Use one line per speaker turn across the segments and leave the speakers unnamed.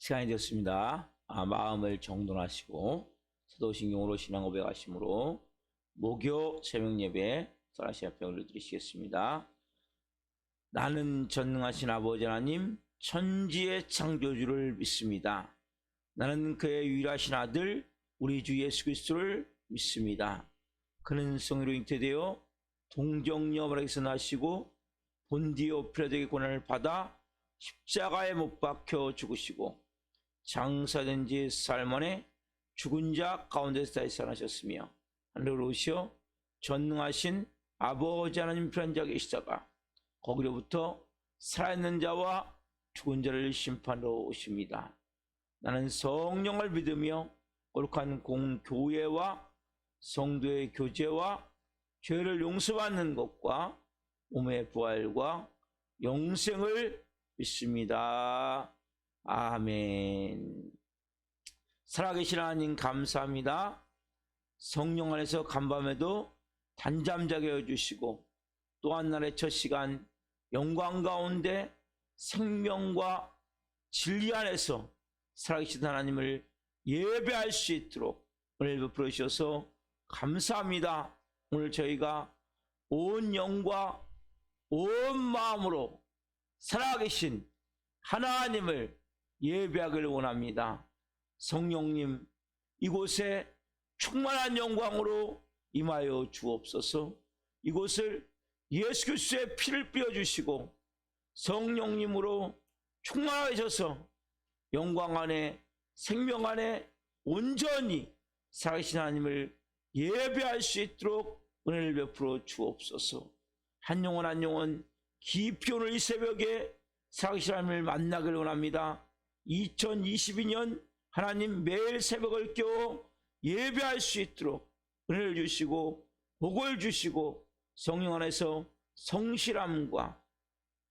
시간이 되었습니다. 마음을 정돈하시고 사도신경으로 신앙 고백하심으로 목요 새벽 예배 설하시 앞에 올려드리시겠습니다. 나는 전능하신 아버지 하나님 천지의 창조주를 믿습니다. 나는 그의 유일하신 아들 우리 주 예수 그리스도를 믿습니다. 그는 성령으로 잉태되어 동정녀 마리아에서 나시고 본디오 피라도의 고난을 받아 십자가에 못 박혀 죽으시고 장사된 지 사흘 만에 죽은 자 가운데서 다시 살아나셨으며 하늘로 오시어 전능하신 아버지 하나님 편한 자 계시다가 거기로부터 살아있는 자와 죽은 자를 심판하러 오십니다. 나는 성령을 믿으며 거룩한 공교회와 성도의 교제와 죄를 용서받는 것과 몸의 부활과 영생을 믿습니다. 아멘. 살아계신 하나님 감사합니다. 성령 안에서 간밤에도 단잠자게 해주시고 또 한 날의 첫 시간 영광 가운데 생명과 진리 안에서 살아계신 하나님을 예배할 수 있도록 오늘 베풀어 주셔서 감사합니다. 오늘 저희가 온 영과 온 마음으로 살아계신 하나님을 예배하기를 원합니다. 성령님 이곳에 충만한 영광으로 임하여 주옵소서. 이곳을 예수 그리스도의 피를 뿌려주시고 성령님으로 충만하셔서 영광 안에 생명 안에 온전히 살아계신 하나님을 예배할 수 있도록 은혜를 베풀어 주옵소서. 한 영혼 한 영혼 깊이 오늘 이 새벽에 살아계신 하나님을 만나기를 원합니다. 2022년 하나님 매일 새벽을 깨워 예배할 수 있도록 은혜를 주시고 복을 주시고 성령 안에서 성실함과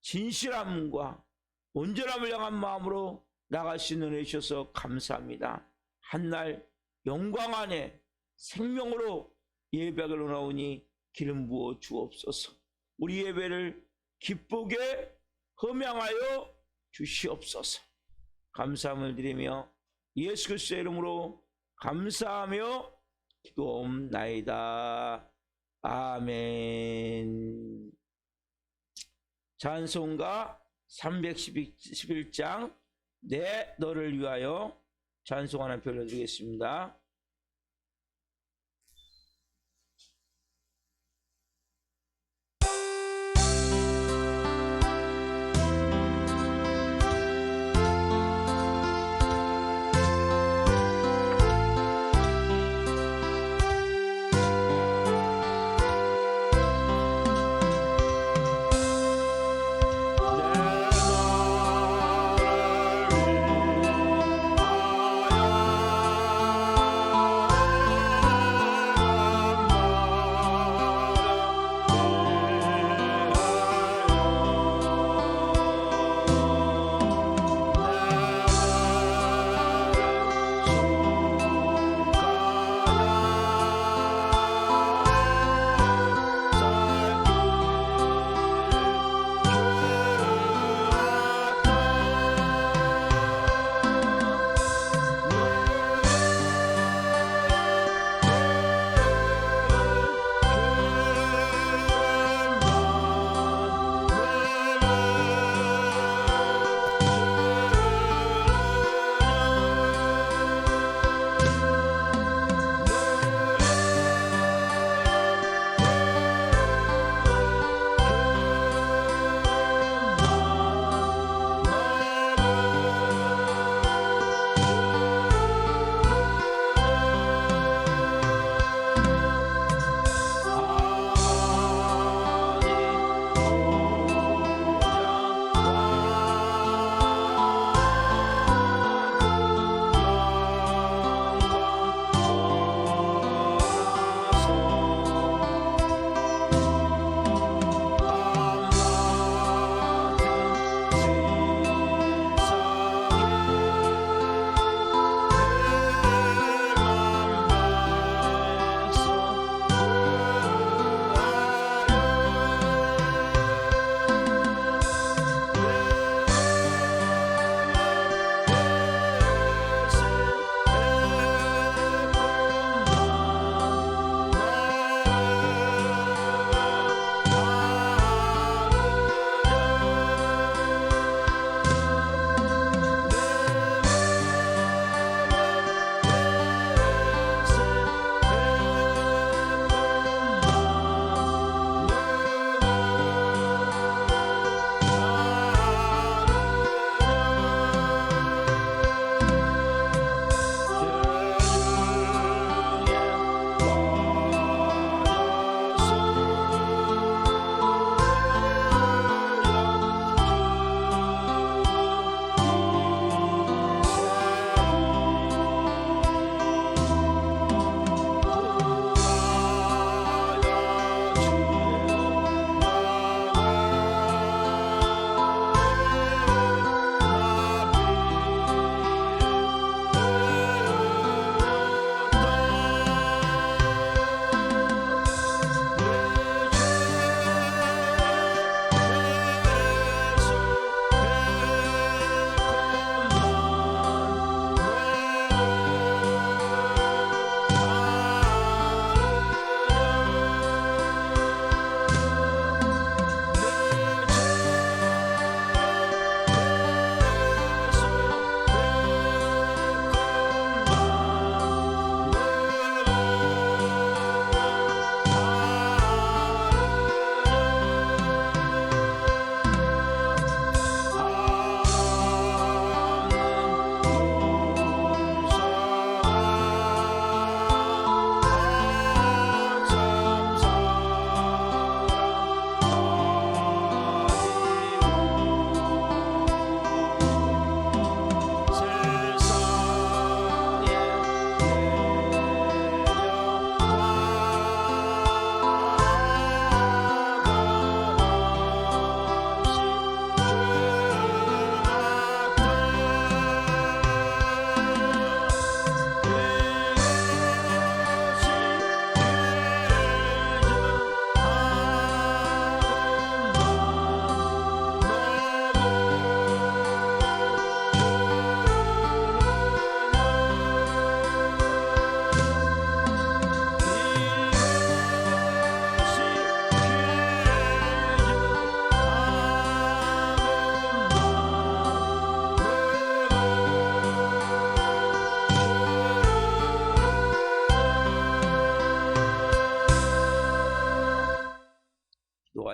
진실함과 온전함을 향한 마음으로 나갈 수 있는 은혜 주셔서 감사합니다. 한날 영광 안에 생명으로 예배하기를 원하오니 기름 부어 주옵소서. 우리 예배를 기쁘게 흠양하여 주시옵소서. 감사함을 드리며 예수 그리스도의 이름으로 감사하며 기도옵나이다. 아멘. 찬송가 311장 내 너를 위하여 찬송 하나 불러드리겠습니다.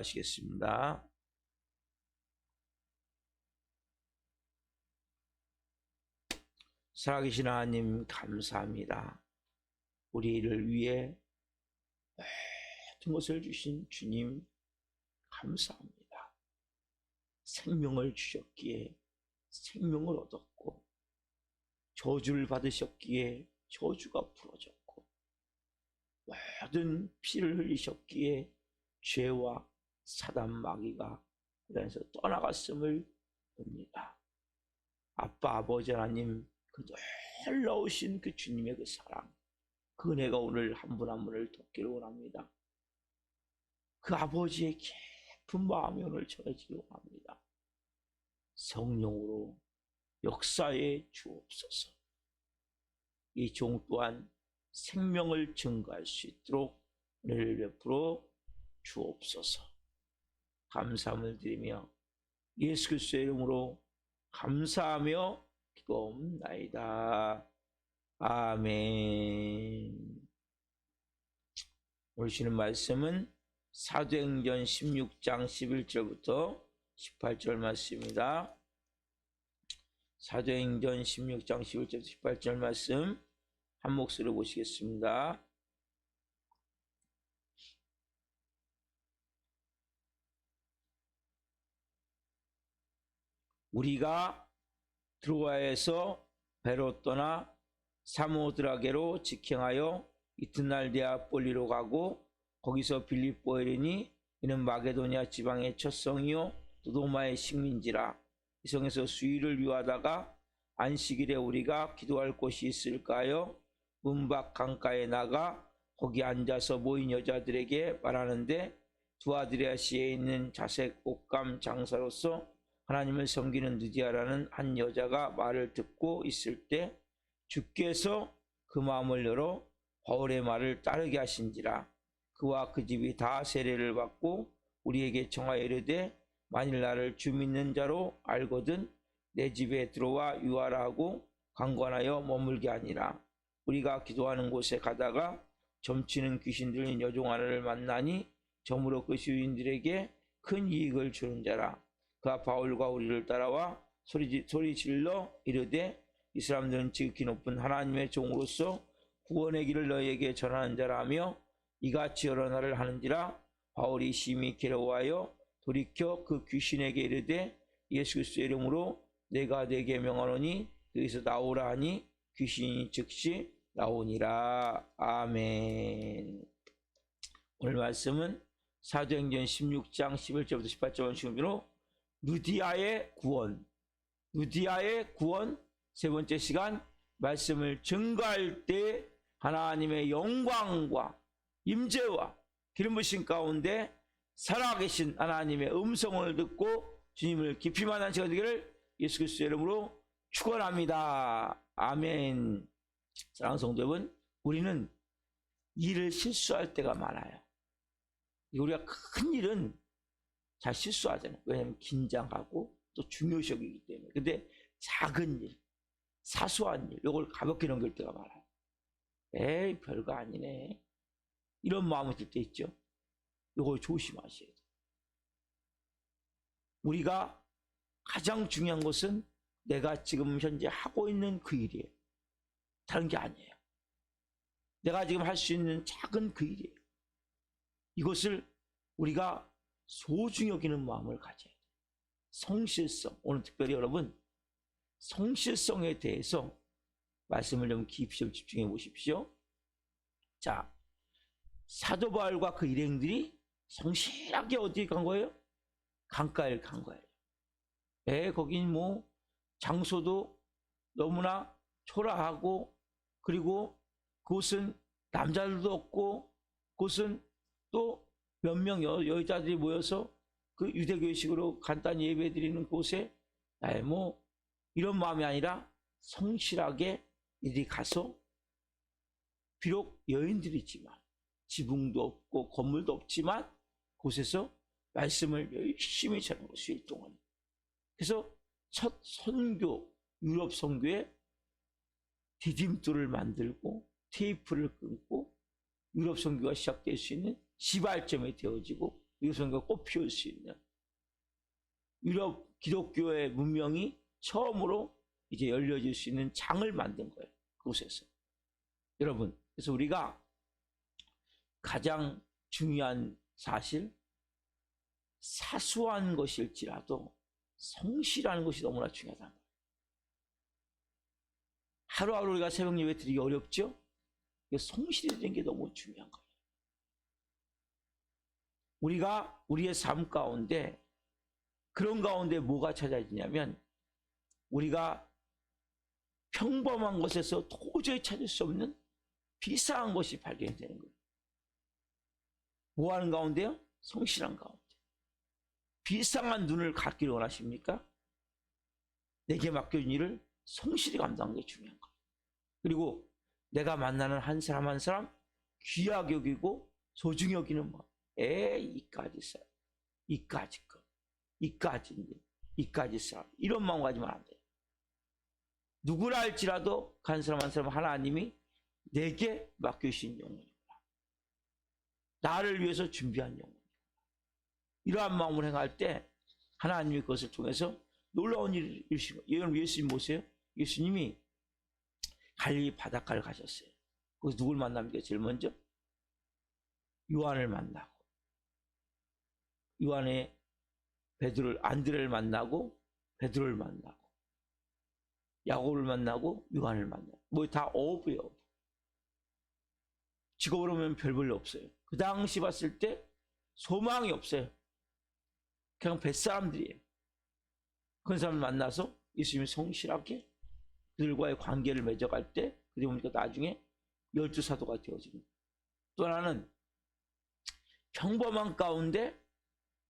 기도하시겠습니다. 살아계신 하나님 감사합니다. 우리를 위해 모든 것을 주신 주님 감사합니다. 생명을 주셨기에 생명을 얻었고, 저주를 받으셨기에 저주가 풀어졌고, 모든 피를 흘리셨기에 죄와 사단 마귀가 그래서 떠나갔음을 봅니다. 아빠 아버지 하나님, 그 놀라우신 그 주님의 그 사랑, 그 은혜가 오늘 한 분 한 분을 돕기를 원합니다. 그 아버지의 깊은 마음이 오늘 전해지길 원합니다. 성령으로 역사에 주옵소서. 이 종 또한 생명을 증거할 수 있도록 은혜를 베풀어 주옵소서. 감사함을 드리며 예수 그리스도의 이름으로 감사하며 기도옵나이다. 아멘. 오늘 주시는 말씀은 사도행전 16장 11절부터 18절 말씀입니다. 사도행전 16장 11절부터 18절 말씀 한 목소리로 보시겠습니다. 우리가 드로아에서 배로 떠나 사모드라게로 직행하여 이튿날 네아폴리로 가고 거기서 빌립보에 이르니 이는 마게도냐 지방의 첫 성이요 도도마의 식민지라. 이 성에서 수일을 유하다가 안식일에 우리가 기도할 곳이 있을까요? 문밖 강가에 나가 거기 앉아서 모인 여자들에게 말하는데 두아드리아시에 있는 자색 옷감 장사로서 하나님을 섬기는 느디아라는 한 여자가 말을 듣고 있을 때 주께서 그 마음을 열어 바울의 말을 따르게 하신지라. 그와 그 집이 다 세례를 받고 우리에게 청하여 이르되 만일 나를 주 믿는 자로 알거든 내 집에 들어와 유하라 하고 강권하여 머물게 하니라. 우리가 기도하는 곳에 가다가 점치는 귀신 들린 여종 하나를 만나니 점으로 그 주인들에게 큰 이익을 주는 자라. 그가 바울과 우리를 따라와 소리 질러 이르되 이 사람들은 지극히 높은 하나님의 종으로서 구원의 길을 너희에게 전하는 자라며 이같이 여러 날을 하는지라. 바울이 심히 괴로워하여 돌이켜 그 귀신에게 이르되 예수 그리스도의 이름으로 내가 네게 명하노니 여기서 나오라 하니 귀신이 즉시 나오니라. 아멘. 오늘 말씀은 사도행전 16장 11절부터 18절 중으로 루디아의 구원, 루디아의 구원 세 번째 시간 말씀을 증거할 때 하나님의 영광과 임재와 기름 부으심 가운데 살아계신 하나님의 음성을 듣고 주님을 깊이 만난 시간 되기를 예수 그리스도의 이름으로 축원합니다. 아멘. 사랑하는 성도 여러분, 우리는 일을 실수할 때가 많아요. 우리가 큰 일은 잘 실수하잖아요. 왜냐하면 긴장하고 또 중요시 여기기 때문에. 근데 작은 일, 사소한 일, 이걸 가볍게 넘길 때가 많아요. 에이, 별거 아니네. 이런 마음이 들 때 있죠. 이걸 조심하셔야 돼요. 우리가 가장 중요한 것은 내가 지금 현재 하고 있는 그 일이에요. 다른 게 아니에요. 내가 지금 할 수 있는 작은 그 일이에요. 이것을 우리가 소중히 여기는 마음을 가져야 돼요. 성실성. 오늘 특별히 여러분 성실성에 대해서 말씀을 좀 깊이 좀 집중해 보십시오. 자, 사도 바울과 그 일행들이 성실하게 어디 간 거예요? 강가에 간 거예요. 거긴 뭐 장소도 너무나 초라하고, 그리고 그곳은 남자들도 없고, 그곳은 또 몇 명 여자들이 모여서 그 유대교식으로 간단히 예배 드리는 곳에 뭐 이런 마음이 아니라 성실하게 이들이 가서, 비록 여인들이지만 지붕도 없고 건물도 없지만 곳에서 말씀을 열심히 전하는 것이 수일 동안. 그래서 첫 선교, 유럽 선교에 디딤돌을 만들고 테이프를 끊고 유럽 선교가 시작될 수 있는 시발점이 되어지고, 이것은 꽃 피울 수 있는 유럽 기독교의 문명이 처음으로 이제 열려질 수 있는 장을 만든 거예요. 그곳에서. 여러분, 그래서 우리가 가장 중요한 사실, 사소한 것일지라도 성실하는 것이 너무나 중요하다는 거예요. 하루하루 우리가 새벽 예배 드리기 어렵죠? 성실히 드리는 게 너무 중요한 거예요. 우리가 우리의 삶 가운데 그런 가운데 뭐가 찾아지냐면 우리가 평범한 것에서 도저히 찾을 수 없는 비싼 것이 발견이 되는 거예요. 뭐 하는 가운데요? 성실한 가운데. 비상한 눈을 갖기를 원하십니까? 내게 맡겨진 일을 성실히 감당하는 게 중요한 거예요. 그리고 내가 만나는 한 사람 한 사람 귀하게 여기고 소중히 여기는 뭐 이까지 사람, 이까지 것, 이까지 일, 이까지 사람 이런 마음 가지면 안 돼요. 누구라 할지라도 한 사람 한 사람 하나님이 내게 맡겨주신 영혼이구나. 나를 위해서 준비한 영혼이구나. 이러한 마음으로 행할 때 하나님이 그것을 통해서 놀라운 일을 이루신 거예요. 여러분 예수님 보세요. 예수님이 갈릴리 바닷가를 가셨어요. 거기서 누굴 만납니까? 제일 먼저 요한을 만나고 요한의 안드레를 만나고 베드로를 만나고 야고보를 만나고 요한을 만나고 뭐 다 어부예요. 직업으로 보면 별 볼일 없어요. 그 당시 봤을 때 소망이 없어요. 그냥 뱃사람들이에요. 그런 사람을 만나서 예수님이 성실하게 그들과의 관계를 맺어갈 때 그들이 보니까 나중에 12사도가 되어집니다. 또 하나는 평범한 가운데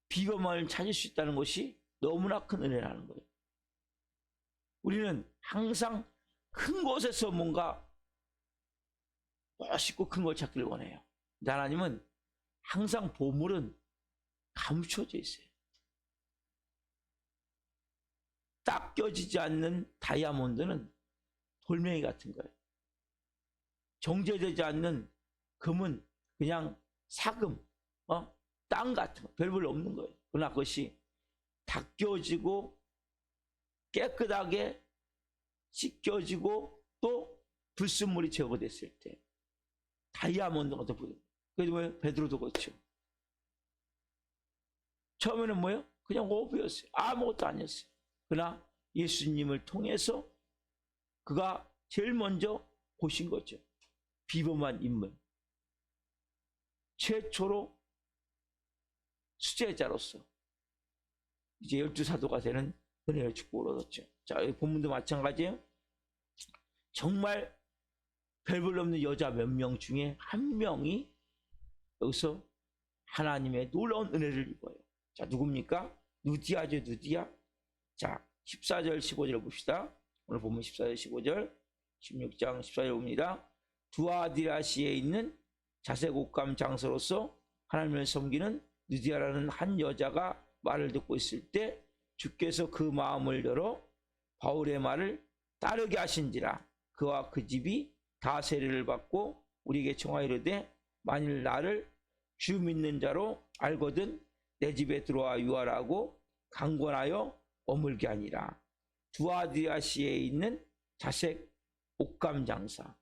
비범함을 찾을 수 있다는 것이 너무나 큰 은혜라는 거예요. 우리는 항상 큰 곳에서 뭔가 멋있고 큰 걸 찾기를 원해요. 근데 하나님은 항상 보물은 감춰져 있어요. 딱 껴지지 않는 다이아몬드는 돌멩이 같은 거예요. 정제되지 않는 금은 그냥 사금, 땅 같은 거, 별 볼일 없는 거예요. 그러나 그것이 닦여지고 깨끗하게 씻겨지고 또 불순물이 제거됐을 때 다이아몬드가 더 보여요. 그래서 뭐예요? 베드로도 그렇죠. 처음에는 뭐예요? 그냥 어부였어요. 아무것도 아니었어요. 그러나 예수님을 통해서 그가 제일 먼저 보신 거죠. 비범한 인물. 최초로 수제자로서 이제 12사도가 되는 은혜의 축복을 얻었죠. 자, 이 본문도 마찬가지예요. 정말 별볼 없는 여자 몇 명 중에 한 명이 여기서 하나님의 놀라운 은혜를 입어요. 자, 누굽니까? 누디아죠, 누디아. 자, 14절 15절 봅시다. 오늘 보면 14절 15절 16장 14절 봅니다. 두아디라시에 있는 자색 옷감 장소로서 하나님을 섬기는 누디아라는 한 여자가 말을 듣고 있을 때 주께서 그 마음을 열어 바울의 말을 따르게 하신지라. 그와 그 집이 다 세례를 받고 우리에게 청하이르되 만일 나를 주 믿는 자로 알거든 내 집에 들어와 유하라고 강권하여 머물게 하니라. 두아디아시에 있는 자색 옷감 장사로서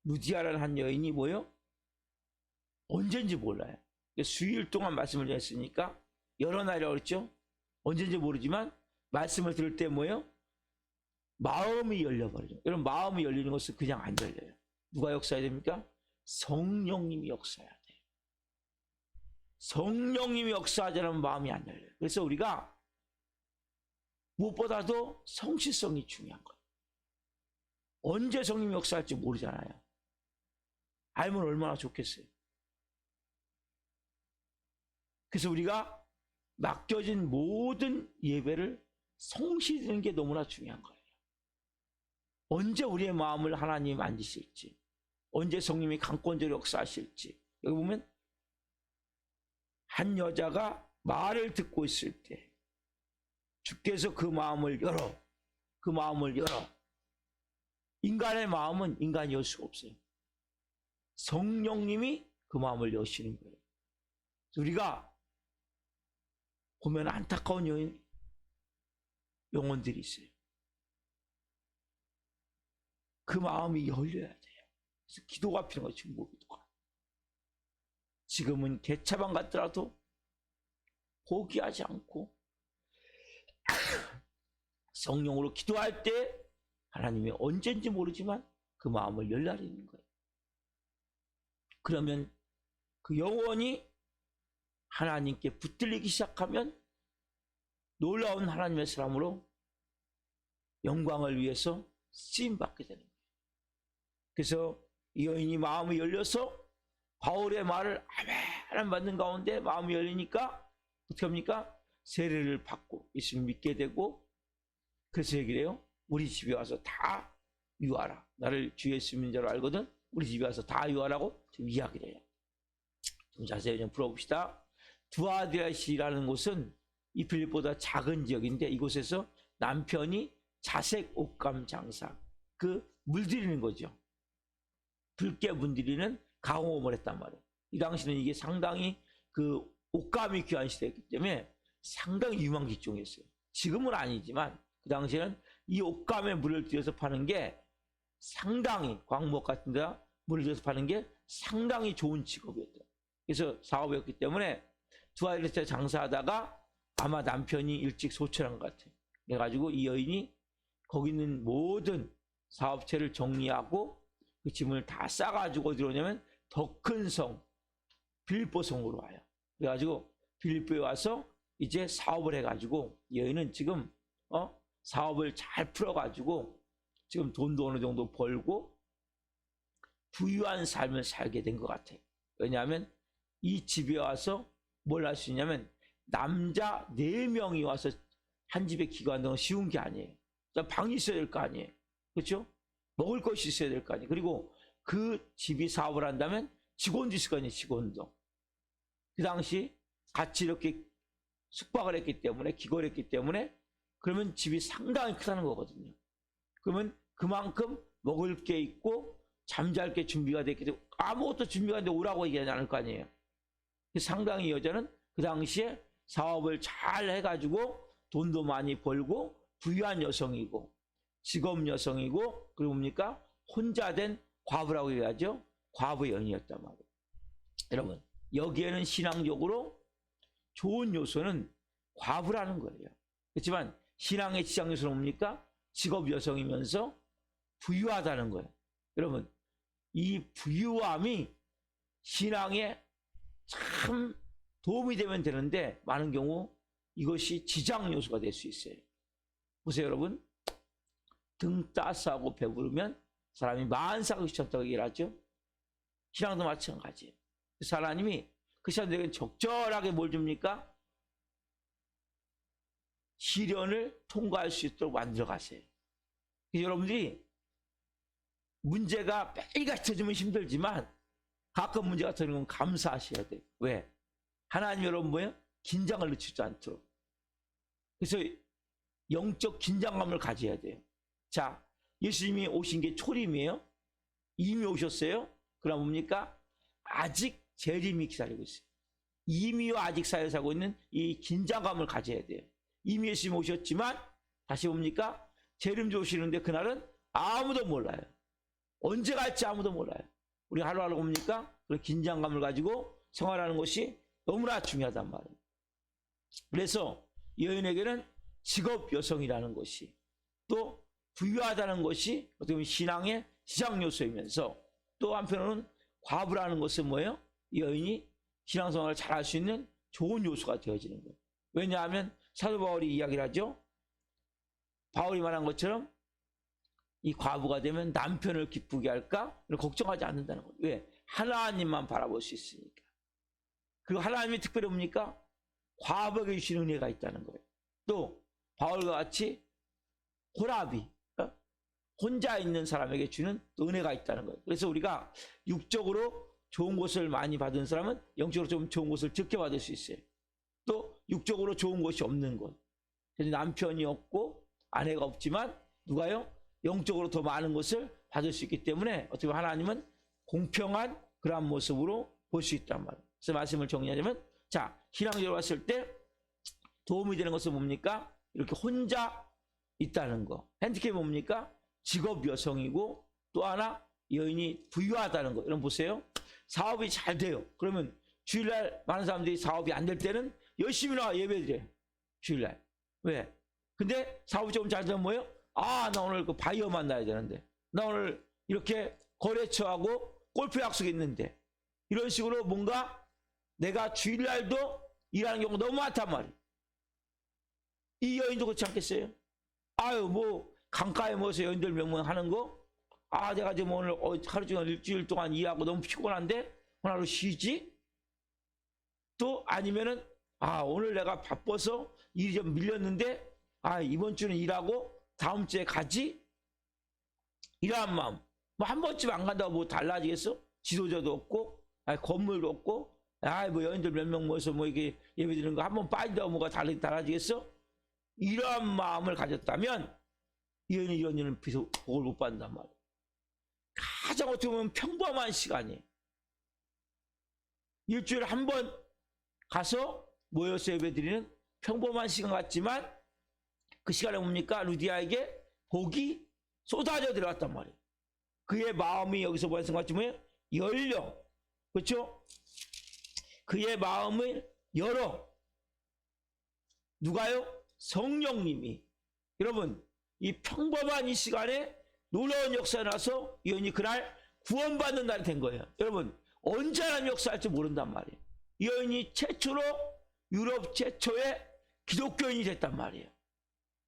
루디아라는 한 여인이 뭐요? 언제인지 몰라요. 수일 동안 말씀을 했으니까 여러 날이라고 그랬죠. 언제인지 모르지만 말씀을 들을 때 뭐요? 마음이 열려버리죠. 여러분 마음이 열리는 것은 그냥 안 열려요. 누가 역사해야 됩니까? 성령님이 역사해야 돼요. 성령님이 역사하지 않으면 마음이 안 열려요. 그래서 우리가 무엇보다도 성실성이 중요한 거예요. 언제 성령님이 역사할지 모르잖아요. 알면 얼마나 좋겠어요. 그래서 우리가 맡겨진 모든 예배를 성실히 드리는 게 너무나 중요한 거예요. 언제 우리의 마음을 하나님 만지실지, 언제 성령님이 강권적으로 역사하실지. 여기 보면 한 여자가 말을 듣고 있을 때 주께서 그 마음을 열어, 그 마음을 열어. 인간의 마음은 인간이 열 수가 없어요. 성령님이 그 마음을 여시는 거예요. 우리가 보면 안타까운 영혼들이 있어요. 그 마음이 열려야 돼요. 그래서 기도가 필요한 거예요. 중보기도가. 지금은 개차방 같더라도 포기하지 않고 성령으로 기도할 때 하나님이 언제인지 모르지만 그 마음을 열라리는 거예요. 그러면 그 영혼이 하나님께 붙들리기 시작하면 놀라운 하나님의 사람으로 영광을 위해서 쓰임받게 되는 거예요. 그래서 이 여인이 마음이 열려서 바울의 말을 아멘 받는 가운데 마음이 열리니까 어떻게 합니까? 세례를 받고 예수를 믿게 되고, 그래서 얘기를 해요. 우리 집에 와서 다 유하라. 나를 주 예수 믿는 자로 알거든. 우리 집에 와서 다 유하라고 지금 이야기를 해요. 좀 자세히 좀 풀어봅시다. 두아디라시라는 곳은 이 빌립보다 작은 지역인데, 이곳에서 남편이 자색 옷감 장사, 그 물들이는 거죠. 붉게 물들이는 가공업을 했단 말이에요. 이 당시는 이게 상당히 그 옷감이 귀한 시대였기 때문에 상당히 유망 직종이었어요. 지금은 아니지만 그 당시에는 이 옷감에 물을 들여서 파는 게 상당히, 광목 같은 데다 물을 들여서 파는 게 상당히 좋은 직업이었대요. 그래서 사업이었기 때문에 두아디라시에 장사하다가 아마 남편이 일찍 소천한 것 같아요. 그래가지고 이 여인이 거기 있는 모든 사업체를 정리하고 그 짐을 다 싸가지고 어디로 오냐면 더 큰 성 빌립보 성으로 와요. 그래가지고 빌립보에 와서 이제 사업을 해가지고 이 여인은 지금 사업을 잘 풀어가지고 지금 돈도 어느 정도 벌고 부유한 삶을 살게 된 것 같아요. 왜냐하면 이 집에 와서 뭘 할 수 있냐면 남자 4명이 와서 한 집에 기거한다는 건 쉬운 게 아니에요. 방이 있어야 될 거 아니에요. 그렇죠? 먹을 것이 있어야 될 거 아니에요. 그리고 그 집이 사업을 한다면 직원도 있을 거 아니에요. 직원도. 그 당시 같이 이렇게 숙박을 했기 때문에, 기거를 했기 때문에, 그러면 집이 상당히 크다는 거거든요. 그러면 그만큼 먹을 게 있고 잠잘 게 준비가 됐기 때문에 아무것도 준비가 안 돼 오라고 얘기하지 않을 거 아니에요. 상당히 이 여자는 그 당시에 사업을 잘 해가지고 돈도 많이 벌고 부유한 여성이고 직업 여성이고, 그리고 뭡니까? 혼자 된 과부라고 얘기하죠. 과부 여인이었단 말이에요. 여러분, 여기에는 신앙적으로 좋은 요소는 과부라는 거예요. 그렇지만 신앙의 지장 요소는 뭡니까? 직업 여성이면서 부유하다는 거예요. 여러분, 이 부유함이 신앙에 참 도움이 되면 되는데 많은 경우 이것이 지장 요소가 될 수 있어요. 보세요, 여러분. 등 따스하고 배부르면 사람이 만사가 귀찮다고 얘기를 하죠. 신앙도 마찬가지예요. 그래서 하나님이 그 사람들에게 적절하게 뭘 줍니까? 시련을 통과할 수 있도록 만들어 가세요. 여러분들이 문제가 매일같이 터지면 힘들지만 가끔 문제가 터지면 감사하셔야 돼요. 왜? 하나님 여러분 뭐예요? 긴장을 늦추지 않도록. 그래서 영적 긴장감을 가져야 돼요. 자, 예수님이 오신 게 초림이에요? 이미 오셨어요? 그럼 뭡니까? 아직 재림이 기다리고 있어요. 이미와 아직 사이에 살고 있는 이 긴장감을 가져야 돼요. 이미 예수님이 오셨지만 다시 뭡니까? 재림도 오시는데 그날은 아무도 몰라요. 언제 갈지 아무도 몰라요. 우리 하루하루 뭡니까? 그런 긴장감을 가지고 생활하는 것이 너무나 중요하단 말이에요. 그래서 여인에게는 직업 여성이라는 것이, 또 부유하다는 것이 어떻게 보면 신앙의 시장 요소이면서, 또 한편으로는 과부라는 것은 뭐예요? 이 여인이 신앙생활을 잘할 수 있는 좋은 요소가 되어지는 거예요. 왜냐하면 사도 바울이 이야기를 하죠. 바울이 말한 것처럼 이 과부가 되면 남편을 기쁘게 할까? 걱정하지 않는다는 거예요. 왜? 하나님만 바라볼 수 있으니까. 그리고 하나님이 특별히 뭡니까? 과부에게 주신 은혜가 있다는 거예요. 또 바울과 같이 호라비, 혼자 있는 사람에게 주는 또 은혜가 있다는 거예요. 그래서 우리가 육적으로 좋은 것을 많이 받은 사람은 영적으로 좀 좋은 것을 적게 받을 수 있어요. 또 육적으로 좋은 것이 없는 것. 남편이 없고 아내가 없지만 누가요? 영적으로 더 많은 것을 받을 수 있기 때문에 어떻게 보면 하나님은 공평한 그러한 모습으로 볼 수 있단 말이에요. 그래서 말씀을 정리하자면 자, 신앙적으로 봤을 때 도움이 되는 것은 뭡니까? 이렇게 혼자 있다는 거. 핸디캡이 뭡니까? 직업 여성이고 또 하나 여인이 부유하다는 거. 여러분 보세요. 사업이 잘 돼요. 그러면 주일날 많은 사람들이 사업이 안 될 때는 열심히 나와 예배드려요. 주일날. 왜? 근데 사업이 좀 잘 되면 뭐예요? 아, 나 오늘 그 바이어 만나야 되는데. 나 오늘 이렇게 거래처하고 골프 약속이 있는데. 이런 식으로 뭔가 내가 주일날도 일하는 경우가 너무 많단 말이에요. 이 여인도 그렇지 않겠어요? 아유, 뭐 강가에 모여서 여인들 명명하는 거? 아, 내가 지금 오늘 하루 종일 일주일 동안 일하고 너무 피곤한데 오늘 하루 쉬지? 또 아니면은 아, 오늘 내가 바빠서 일이 좀 밀렸는데 아, 이번 주는 일하고 다음 주에 가지? 이러한 마음. 뭐 한 번쯤 안 간다고 뭐 달라지겠어? 지도자도 없고, 아, 건물도 없고, 아, 뭐 여인들 몇 명 모여서 뭐 이게 예배 드리는 거 한 번 빠진다고 뭐가 달라지겠어? 이러한 마음을 가졌다면 이 여인이 이런 일은 복을 못 받는단 말이야. 가장 어떻게 보면 평범한 시간이에요. 일주일에 한 번 가서 모여서 예배 드리는 평범한 시간 같지만 그 시간에 뭡니까? 루디아에게 복이 쏟아져 들어갔단 말이에요. 그의 마음이 여기서 보는 것같지 뭐예요? 열려. 그렇죠? 그의 마음을 열어. 누가요? 성령님이. 여러분, 이 평범한 이 시간에 놀라운 역사가 나서 이 여인이 그날 구원받는 날이 된 거예요. 여러분, 언제 하나님 역사할지 모른단 말이에요. 이 여인이 최초로 유럽 최초의 기독교인이 됐단 말이에요.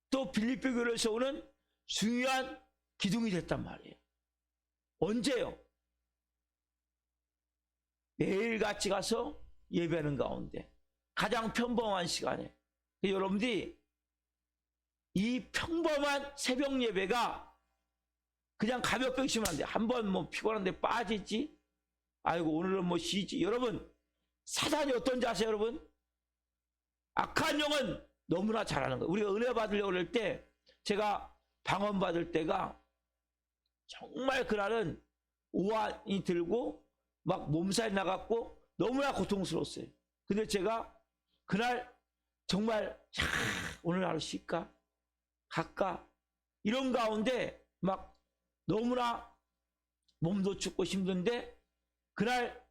또 빌립보 교회에서 오는 중요한 기둥이 됐단 말이에요. 언제요? 매일같이 가서 예배하는 가운데 가장 평범한 시간에 여러분들이 이 평범한 새벽 예배가 그냥 가볍게 있으면 안 돼. 한번 뭐 피곤한데 빠지지? 아이고 오늘은 뭐 쉬지? 여러분 사단이 어떤지 아세요 여러분? 악한 영은 너무나 잘하는 거예요. 우리가 은혜 받으려고 그럴 때 제가 방언 받을 때가 정말 그날은 오한이 들고 막 몸살이 나갔고 너무나 고통스러웠어요. 근데 제가 그날 정말 오늘 하루 쉴까? 갈까? 이런 가운데 막 너무나 몸도 춥고 힘든데 그날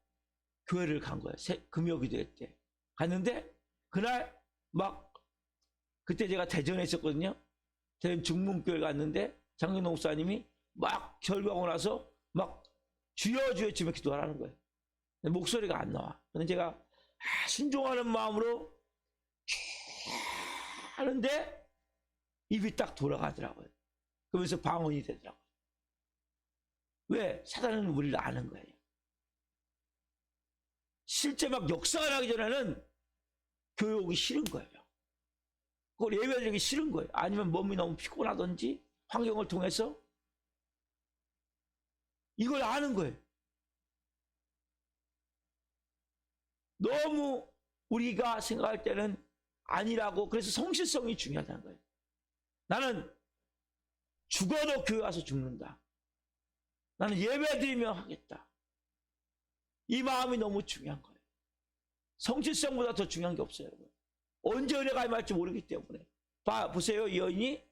교회를 간 거예요. 금요기도회 때 갔는데 그날 막 그때 제가 대전에 있었거든요. 대전 중문교회 갔는데 장윤호 목사님이 막 결과하고 나서 막 주여 주여 치며 기도하라는 거예요. 목소리가 안 나와. 근데 제가 순종하는 마음으로 하는데 입이 딱 돌아가더라고요. 그러면서 방언이 되더라고요. 왜? 사단은 우리를 아는 거예요. 실제 막 역사가 나기 전에는 교회 오기 싫은 거예요. 그걸 예배드리기 싫은 거예요. 아니면 몸이 너무 피곤하든지 환경을 통해서 이걸 아는 거예요. 너무 우리가 생각할 때는 아니라고. 그래서 성실성이 중요하다는 거예요. 나는 죽어도 교회 와서 죽는다. 나는 예배드리며 하겠다. 이 마음이 너무 중요한 거예요. 성실성보다 더 중요한 게 없어요. 여러분. 언제 은혜가 임할지 모르기 때문에. 보세요. 이 여인이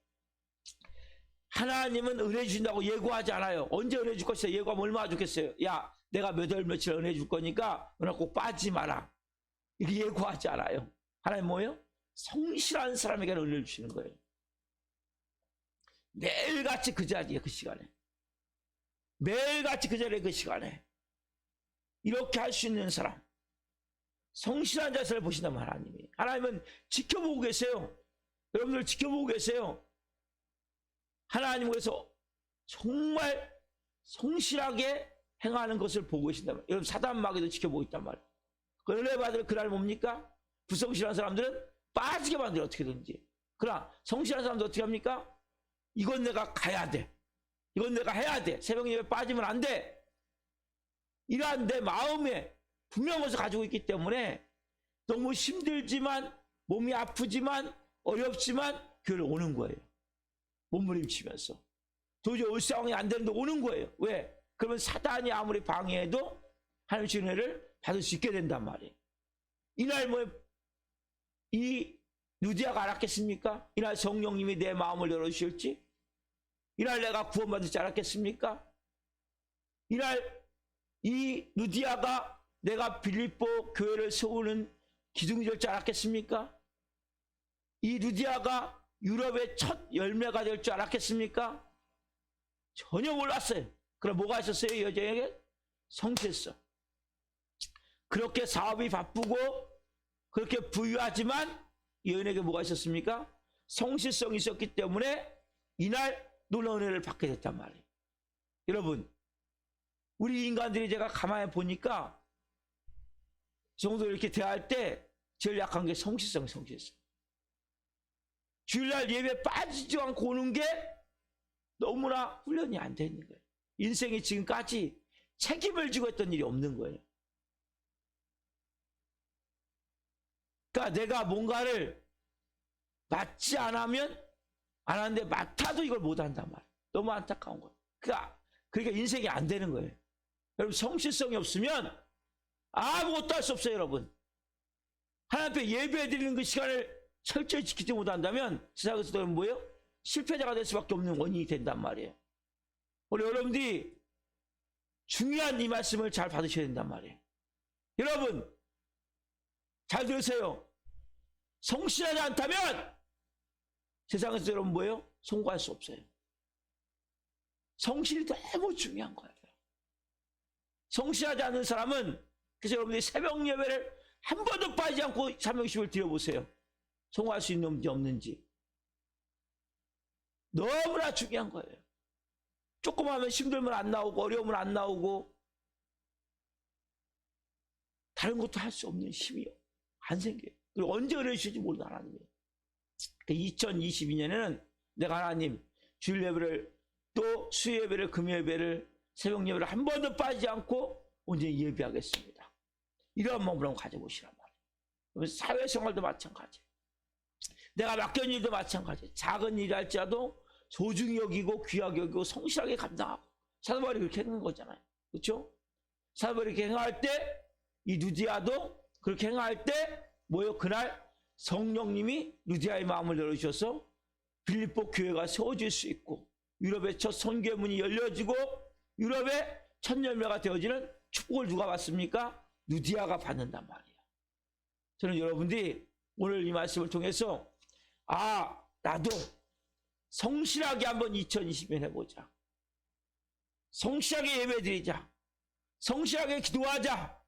하나님은 은혜 주신다고 예고하지 않아요. 언제 은혜 줄 것이다. 예고하면 얼마나 좋겠어요. 야, 내가 몇 월 며칠 은혜 줄 거니까 너는 꼭 빠지지 마라. 이렇게 예고하지 않아요. 하나님 뭐예요? 성실한 사람에게 은혜를 주시는 거예요. 매일같이 그 자리에 그 시간에. 매일같이 그 자리에 그 시간에. 이렇게 할 수 있는 사람. 성실한 자세를 보신다면 하나님이. 하나님은 지켜보고 계세요. 여러분들 지켜보고 계세요. 하나님께서 정말 성실하게 행하는 것을 보고 계신다면 여러분 사단 마귀도 지켜보고 있단 말이에요. 그 은혜 받을 그날 뭡니까? 불성실한 사람들은 빠지게 만들어 어떻게든지. 그러나 성실한 사람들 어떻게 합니까? 이건 내가 가야 돼. 이건 내가 해야 돼. 새벽 예배 빠지면 안 돼. 이러한 내 마음에 분명한 것을 가지고 있기 때문에 너무 힘들지만 몸이 아프지만 어렵지만 교회를 오는 거예요. 몸부림치면서 도저히 올 상황이 안 되는데 오는 거예요. 왜? 그러면 사단이 아무리 방해해도 하나님의 은혜를 받을 수 있게 된단 말이에요. 이날 이 루디아가 알았겠습니까? 이날 성령님이 내 마음을 열어주실지? 이날 내가 구원받을 줄 알았겠습니까? 이날 이 루디아가 내가 빌립보 교회를 세우는 기둥이 될 줄 알았겠습니까? 이 루디아가 유럽의 첫 열매가 될 줄 알았겠습니까? 전혀 몰랐어요. 그럼 뭐가 있었어요? 여자에게 성실성. 그렇게 사업이 바쁘고 그렇게 부유하지만 이 여인에게 뭐가 있었습니까? 성실성이 있었기 때문에 이날 놀라운 은혜를 받게 됐단 말이에요. 여러분, 우리 인간들이 제가 가만히 보니까 정도 이렇게 대할 때 제일 약한 게 성실성. 주일날 예배 빠지지 않고 오는 게 너무나 훈련이 안 돼 있는 거예요. 인생이 지금까지 책임을 지고 했던 일이 없는 거예요. 그러니까 내가 뭔가를 맡지 않으면 안 하는데 맡아도 이걸 못 한단 말이에요. 너무 안타까운 거예요. 그러니까 인생이 안 되는 거예요. 여러분, 성실성이 없으면 아무것도 할 수 없어요. 여러분, 하나님 앞에 예배 드리는 그 시간을 철저히 지키지 못한다면 세상에서도 뭐예요? 실패자가 될 수밖에 없는 원인이 된단 말이에요. 우리 여러분들이 중요한 이 말씀을 잘 받으셔야 된단 말이에요. 여러분, 잘 들으세요. 성실하지 않다면 세상에서 여러분 뭐예요? 성공할 수 없어요. 성실이 너무 중요한 거예요. 성실하지 않는 사람은, 그래서 여러분들이 새벽 예배를 한 번도 빠지지 않고 삼명십을 드려보세요. 성공할 수 있는지 없는지. 너무나 중요한 거예요. 조금 하면 힘들면 안 나오고 어려우면 안 나오고 다른 것도 할 수 없는 힘이 안 생겨요. 그리고 언제 어려우실지 모르는 하나님이에요. 2022년에는 내가 하나님 주일 예배를 또 수요 예배를 금요 예배를 새벽 예배를 한 번도 빠지지 않고 온전히 예배하겠습니다. 이런 마음을 한번 가져보시란 말이에요. 사회생활도 마찬가지예요. 내가 맡겨진 일도 마찬가지예요. 작은 일이 할지라도 소중히 여기고 귀하게 여기고 성실하게 감당하고 사도바울이 그렇게 행한 거잖아요. 그렇죠? 사도바울이 그렇게 행할 때 이 루디아도 그렇게 행할 때 뭐요? 그날 성령님이 루디아의 마음을 열어주셔서 빌립보 교회가 세워질 수 있고 유럽의 첫 선교문이 열려지고 유럽의 첫 열매가 되어지는 축복을 누가 받습니까? 루디아가 받는단 말이에요. 저는 여러분들이 오늘 이 말씀을 통해서 나도 성실하게 한번 2020년 해보자. 성실하게 예배드리자. 성실하게 기도하자.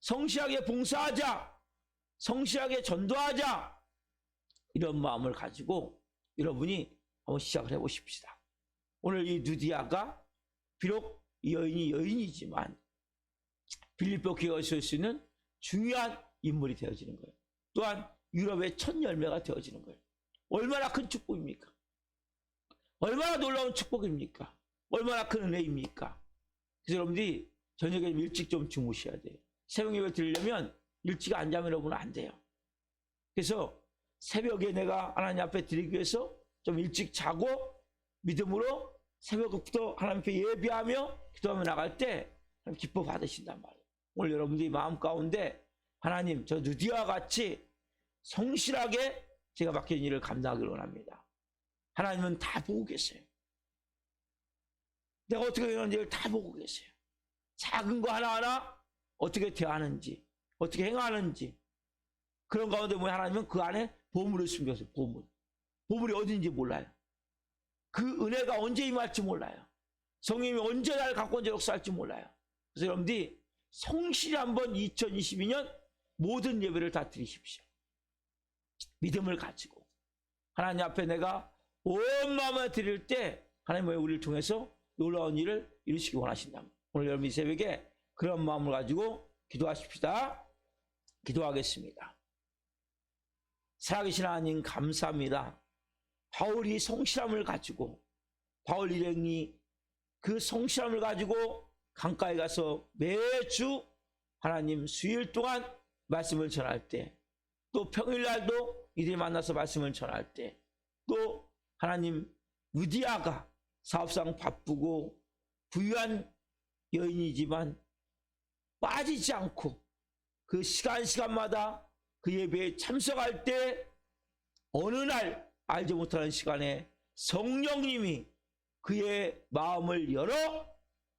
성실하게 봉사하자. 성실하게 전도하자. 이런 마음을 가지고 여러분이 한번 시작을 해보십시다. 오늘 이 루디아가 비록 이 여인이 여인이지만 빌립보 교회가 있을 수 있는 중요한 인물이 되어지는 거예요. 또한 유럽의 첫 열매가 되어지는 거예요. 얼마나 큰 축복입니까? 얼마나 놀라운 축복입니까? 얼마나 큰 은혜입니까? 그래서 여러분들이 저녁에 일찍 좀 주무셔야 돼요. 새벽 예배 드리려면 일찍 안 자면 여러분은 안 돼요. 그래서 새벽에 내가 하나님 앞에 드리기 위해서 좀 일찍 자고 믿음으로 새벽부터 하나님께 예배하며 기도하며 나갈 때 기뻐 받으신단 말이에요. 오늘 여러분들이 마음 가운데 하나님, 저 루디아와 같이 성실하게 제가 맡긴 일을 감당하기를 원합니다. 하나님은 다 보고 계세요. 내가 어떻게 하는지를 다 보고 계세요. 작은 거 하나하나 어떻게 대하는지, 어떻게 행하는지, 그런 가운데 뭐 하나님은 그 안에 보물을 숨겼어요. 보물이 어딘지 몰라요. 그 은혜가 언제 임할지 몰라요. 성령님이 언제 나를 갖고 언제 역사할지 몰라요. 그래서 여러분들이 성실히 한번 2022년 모든 예배를 다 드리십시오. 믿음을 가지고 하나님 앞에 내가 온 마음을 드릴 때 하나님은 우리를 통해서 놀라운 일을 이루시기 원하신다. 오늘 여러분 이 새벽에 그런 마음을 가지고 기도하십시다. 기도하겠습니다. 살아계신 하나님 감사합니다. 바울이 성실함을 가지고 바울 일행이 그 성실함을 가지고 강가에 가서 매주 하나님 수일 동안 말씀을 전할 때, 또 평일날도 이들이 만나서 말씀을 전할 때, 또 하나님 루디아가 사업상 바쁘고 부유한 여인이지만 빠지지 않고 그 시간마다 그 예배에 참석할 때 어느 날 알지 못하는 시간에 성령님이 그의 마음을 열어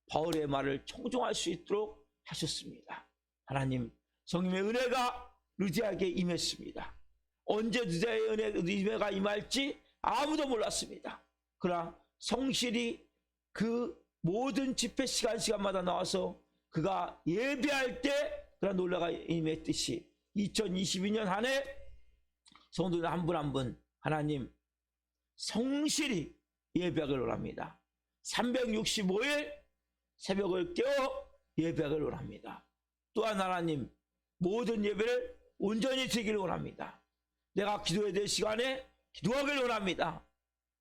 바울의 말을 청종할 수 있도록 하셨습니다. 하나님, 성령의 은혜가 루디아에게 임했습니다. 언제 루디아의 은혜가 임할지 아무도 몰랐습니다. 그러나 성실히 그 모든 집회 시간마다 나와서 그가 예배할 때 그런 놀라가 임했듯이 2022년 한 해 성도들 한 분 한 분 하나님 성실히 예배하기를 원합니다. 365일 새벽을 깨워 예배하기를 원합니다. 또한 하나님 모든 예배를 온전히 드리기를 원합니다. 내가 기도해야 될 시간에 기도하기를 원합니다.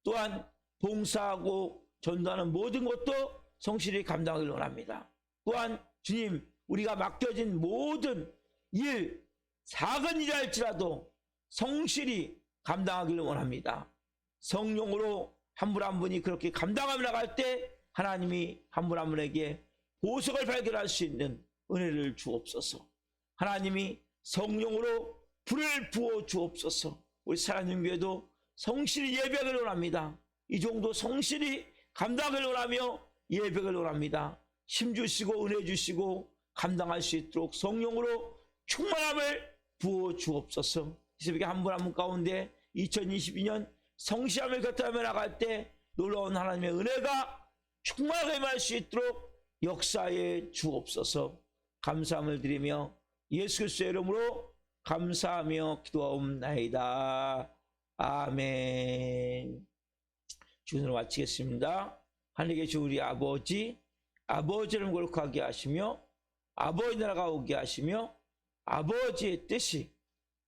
또한 봉사하고 전도하는 모든 것도 성실히 감당하기를 원합니다. 또한 주님, 우리가 맡겨진 모든 일, 작은 일할지라도 성실히 감당하기를 원합니다. 성령으로 한 분 한 분이 그렇게 감당하며 나갈 때 하나님이 한 분 한 분에게 보석을 발견할 수 있는 은혜를 주옵소서. 하나님이 성령으로 불을 부어 주옵소서. 우리 사랑하는 교회도 성실히 예배하기를 원합니다. 이 정도 성실히 감당하기를 원하며 예배하기를 원합니다. 힘 주시고 은혜 주시고 감당할 수 있도록 성령으로 충만함을 부어 주옵소서. 이 새벽에 한 분 한 분 가운데 2022년 성실함을 곁들여 나갈 때 놀라운 하나님의 은혜가 충만하게 임할 수 있도록 역사에 주옵소서. 감사함을 드리며 예수 그리스도의 이름으로 감사하며 기도하옵나이다. 아멘. 주님으로 마치겠습니다. 하늘에 계신 우리 아버지, 아버지를 거룩하게 하시며 아버지 나라가 오게 하시며 아버지의 뜻이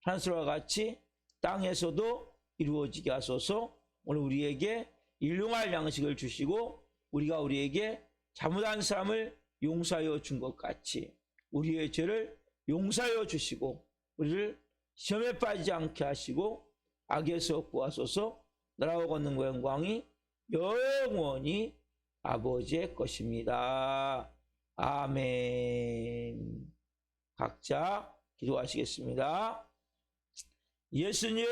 하늘과 같이 땅에서도 이루어지게 하소서. 오늘 우리에게 일용할 양식을 주시고 우리가 우리에게 잘못한 사람을 용서하여 준 것 같이 우리의 죄를 용서하여 주시고 우리를 시험에 빠지지 않게 하시고 악에서 구하소서. 나라와 권능과 영광이 영원히 아버지의 것입니다. 아멘. 각자 기도하시겠습니다. 예수님,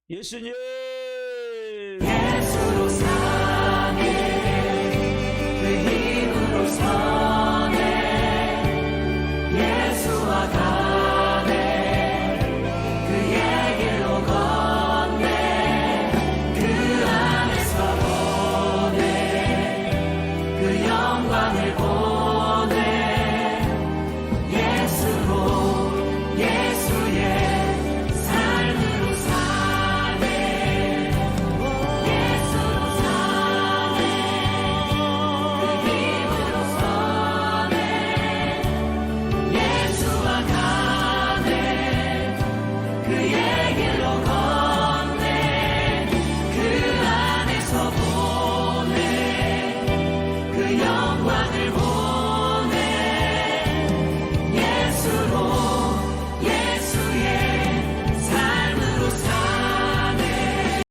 예수님.